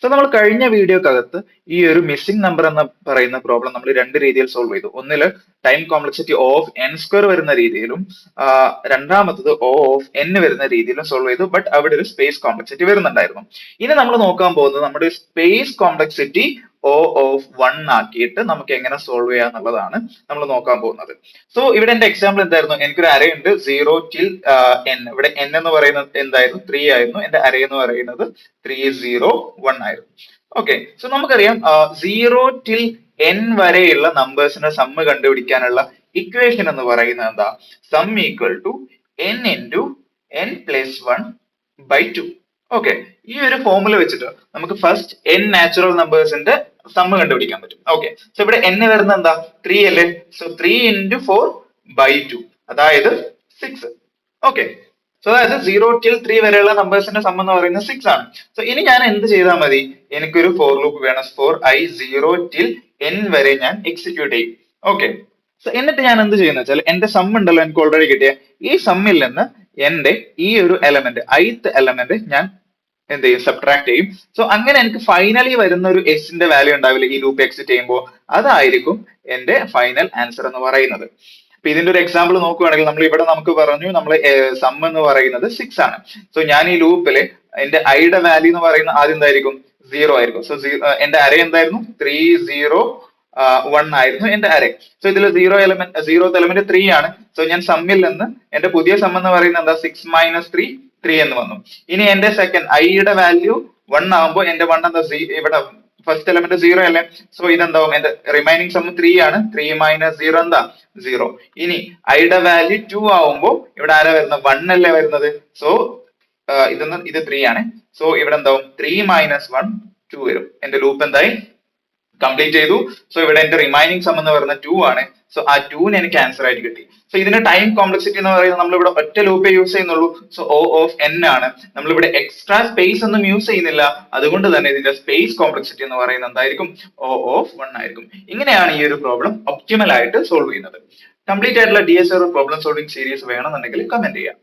So നമ്മൾ കഴിഞ്ഞ വീഡിയോക്കകത്ത് ഈ ഒരു മിസ്സിംഗ് നമ്പർ എന്ന പറയുന്ന പ്രോബ്ലം നമ്മൾ രണ്ട് രീതിയിൽ സോൾവ് ചെയ്തു. ഒന്നില് time complexity O of n square വരുന്ന രീതിയിലും രണ്ടാമത്തത് O ഓഫ് n വരുന്ന രീതിയിലും സോൾവ് ചെയ്തു. ബട്ട് അവിടെ ഒരു സ്പേസ് കോംപ്ലക്സിറ്റി വരുന്നുണ്ടായിരുന്നു. ഇനി നമ്മൾ നോക്കാൻ പോകുന്നത് നമ്മുടെ സ്പേസ് കോംപ്ലക്സിറ്റി O ഓഫ് 1 ആക്കിയിട്ട് നമുക്ക് എങ്ങനെ സോൾവ് ചെയ്യാം എന്നുള്ളതാണ് നമ്മൾ നോക്കാൻ പോകുന്നത്. സോ ഇവിടെ എന്റെ എക്സാമ്പിൾ എന്തായിരുന്നു? എനിക്കൊരു അറേ ഉണ്ട് 0 till n. ഇവിടെ n എന്ന് പറയുന്നത് എന്തായിരുന്നു? 3 ആയിരുന്നു. എന്റെ അറേ എന്ന് പറയുന്നത് 3 0 1 ആയിരുന്നു. ഓക്കെ, സോ നമുക്കറിയാം 0 till n വരെയുള്ള നമ്പേഴ്സിന്റെ സമ്മ് കണ്ടുപിടിക്കാനുള്ള ഇക്വേഷൻ എന്ന് പറയുന്നത് എന്താ? Sum equal to n into n plus 1 by 2. Okay, ഈ ഒരു ഫോർമുല വെച്ചിട്ട് നമുക്ക് ഫസ്റ്റ് n നാച്ചുറൽ നമ്പേഴ്സിന്റെ സമ്മ് കണ്ടുപിടിക്കാൻ പറ്റും. ഓക്കെ, സോ ഇവിടെ n വരുന്നത് എന്താ? 3 അല്ലേ? സോ 3 ഇൻറ്റു 4 ബൈ 2, അതായത് 6. ഓക്കെ, സോ അതായത് 0 till 3 വരെയുള്ള നമ്പേഴ്സിന്റെ സം എന്ന് പറയുന്നത് 6 ആണ്. സോ ഇനി ഞാൻ എന്ത് ചെയ്താൽ മതി? എനിക്കൊരു ഫോർ ലൂപ്പ് വേണം. ഫോർ i 0 till n വരെ ഞാൻ എക്സിക്യൂട്ട് ചെയ്യും. ഓക്കെ, സോ എന്നിട്ട് ഞാൻ എന്ത് ചെയ്യുന്ന വെച്ചാൽ എന്റെ സം ഉണ്ടല്ലോ, എനിക്ക് ഓൾറെഡി കിട്ടിയ ഈ സമ്മിൽ നിന്ന് എന്റെ ഈ ഒരു എലമെന്റ് ith എലമെന്റ് ഞാൻ എന്ത് ചെയ്യും? സബ്ട്രാക്ട് ചെയ്യും. സോ അങ്ങനെ എനിക്ക് ഫൈനലി വരുന്ന ഒരു എസിന്റെ വാല്യൂ ഉണ്ടാവില്ല ഈ ലൂപ്പ് എക്സിറ്റ് ചെയ്യുമ്പോൾ, അതായിരിക്കും എന്റെ ഫൈനൽ ആൻസർ എന്ന് പറയുന്നത്. അപ്പൊ ഇതിന്റെ ഒരു എക്സാമ്പിൾ നോക്കുകയാണെങ്കിൽ നമ്മൾ ഇവിടെ നമുക്ക് പറഞ്ഞു നമ്മൾ സം എന്ന് പറയുന്നത് 6 ആണ്. സോ ഞാൻ ഈ ലൂപ്പില് എന്റെ ഐയുടെ വാല്യൂ എന്ന് പറയുന്നത് ആദ്യം എന്തായിരിക്കും? 0 ആയിരിക്കും. സോ എന്റെ അറേ എന്തായിരുന്നു? 3 0 1 ആയിരുന്നു എന്റെ അറേ. സോ ഇതിൽ സീറോത്ത് എലമെന്റ് 3 ആണ്. സോ ഞാൻ സമ്മിൽ നിന്ന് എന്റെ പുതിയ സം എന്ന് പറയുന്നത് എന്താ? 6 മൈനസ് 3 3 എന്ന് വന്നു. ഇനി എന്റെ സെക്കൻഡ് ഐയുടെ വാല്യൂ 1 ആകുമ്പോൾ എന്റെ 1 എന്താ? ഇവിടെ ഫസ്റ്റ് എലമെന്റ് 0 അല്ലേ? സോ ഇതെന്താവും? എന്റെ റിമൈനിങ് സം 3 ആണ്. 3 മൈനസ് 0 എന്താ? 0. ഇനി ഐയുടെ വാല്യൂ 2 ആവുമ്പോൾ ഇവിടെ ആരാ വരുന്നത്? 1 അല്ലേ വരുന്നത്? സോ ഇത് 3 ആണ്. സോ ഇവിടെ എന്താവും? 3 മൈനസ് 1 2 വരും. എന്റെ ലൂപ്പ് എന്തായി? കംപ്ലീറ്റ് ചെയ്തു. സോ ഇവിടെ എന്റെ റിമൈനിങ് സം എന്ന് പറയുന്നത് 2 ആണ്. സോ ആ 2 എനിക്ക് ആൻസർ ആയിട്ട് കിട്ടി. സോ ഇതിന്റെ ടൈം കോംപ്ലക്സിറ്റി എന്ന് പറയുന്നത് നമ്മളിവിടെ ഒറ്റ ലൂപ്പേ യൂസ് ചെയ്യുന്നുള്ളൂ. സോ O ഓഫ് n ആണ്. നമ്മളിവിടെ എക്സ്ട്രാ സ്പേസ് ഒന്നും യൂസ് ചെയ്യുന്നില്ല. അതുകൊണ്ട് തന്നെ ഇതിന്റെ സ്പേസ് കോംപ്ലക്സിറ്റി എന്ന് പറയുന്നത് എന്തായിരിക്കും? O ഓഫ് 1 ആയിരിക്കും. ഇങ്ങനെയാണ് ഈ ഒരു പ്രോബ്ലം ഒപ്റ്റിമൽ ആയിട്ട് സോൾവ് ചെയ്യുന്നത്. കംപ്ലീറ്റ് ആയിട്ടുള്ള DSR പ്രോബ്ലം സോൾവിംഗ് സീരീസ് വേണമെന്നുണ്ടെങ്കിൽ കമന്റ് ചെയ്യാം.